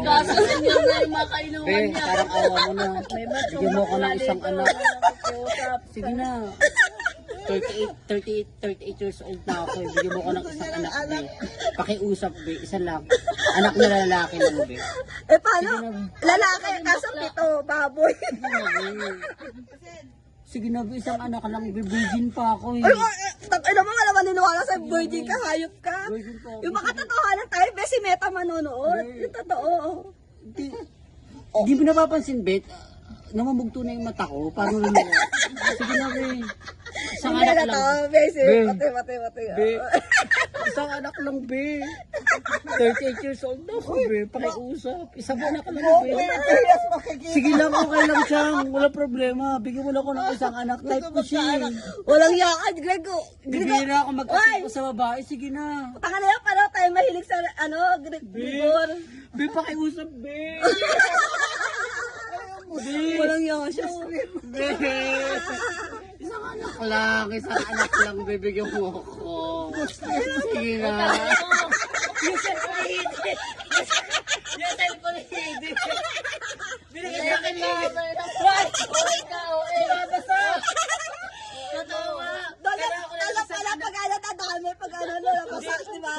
Kasalan niya na yung mga kainuman Be, niya. parang awa mo na. Bigyan mo ko ng isang anak. Sige na. 38 years old na ako. Bigyan mo ko ng isang anak, be. Pakiusap, be. Isa lang. Anak na lalaki lang, be. Eh, paano? Lalaki, kaso pito, baboy. Sige na, be. Isang anak lang, be. Virgin pa ako, eh. Ay, ano mo, wala maniniwala sa virgin ka, hayop ka. Virgin pa ako. Yung makatotohanan tayo, besi meta manonood. Yung totoo. Di mo napapansin, Bet? Namamugto na yung mata ko. Paano na mo? Sige na, be. Isang Hindi anak na to, lang. besi. Be. Pati. Be. Isang anak lang, be. 38 years old na ako, be. Pakiusap. Isang anak lang, be. Sige lang, okay lang siyang. Wala problema. Bigyan mo lang ako ng isang anak. Type ko siya. Walang yakan, Grego. Bibira ako mag-asip ko sa babae. Sige na. Taka na yan, paano tayo mahilig sa, Gregor? Be, pakiusap, be. Be. Walang yakan siya. Be. Isang anak lang, bibigyan mo ako. Sige na. Yung cellphone hindi. Yung cellphone hindi. Binigay sa akin lang. What? Okay ka, okay. Basta. Totoo nga. Dala pala pag ano tadami, pag ano nalapasak, di ba?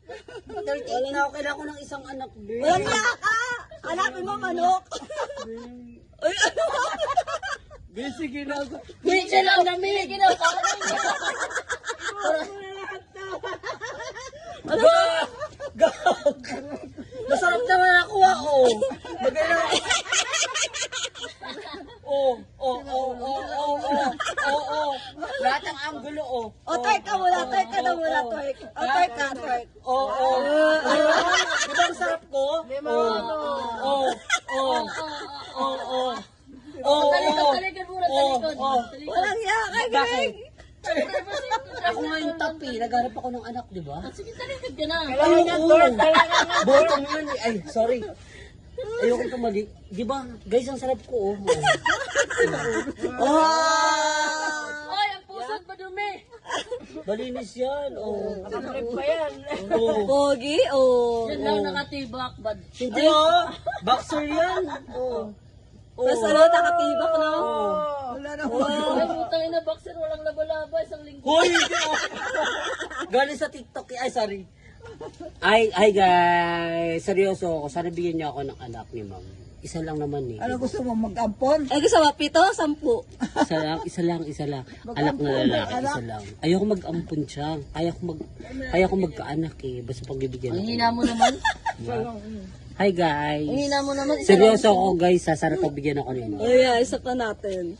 38 na ako, kailangan ko ng isang anak, be. Walang yaka! Hanapin mo manok. Ay, ano? Be, sige na. Minsan lang namin. Kinakain. Masarap naman nakuha ko. Maganda. Lahat ng anggulo, oh. O, teka muna, teka na muna, teka. O, teka. Diba ang sarap ko? Talikod muna, talikod. Walang yaka, Greg. Ako nga yung tapi, nagharap ako ng anak, di ba? Sige, talikod ka na. Bottom yun eh. Ay, sorry. Ayoko ka mali. Di ba? Guys, ang sarap ko, oh. Ay, ang puso't madumi. Malinis yan, oh. Pa yan. Oh. Pogi, o. Yan lang nakatibak, bad. Hindi, oh. Boxer yan. Oh. Mas ano, nakatibak, no? Wala na. Ay, putang ina, boxer, walang laba-laba, isang linggo. Hoy, hindi oh. Galing sa TikTok. Ay, sorry. Ay guys. Seryoso ako. Sana bigyan niyo ako ng anak ni ma'am. Isa lang naman eh. Ano gusto mo, mag-ampon? Eh, gusto mo, 7, 10. Isa lang. Anak na lalaki, isa lang. Ayoko mag-ampun siya. Kaya ko magkaanak eh. Basta pagbibigyan Ang ako. hina mo naman. Hi guys. Ang hina mo naman. Seryoso ako guys. Sana pagbigyan ako ni ma'am. O, yeah, isa pa natin.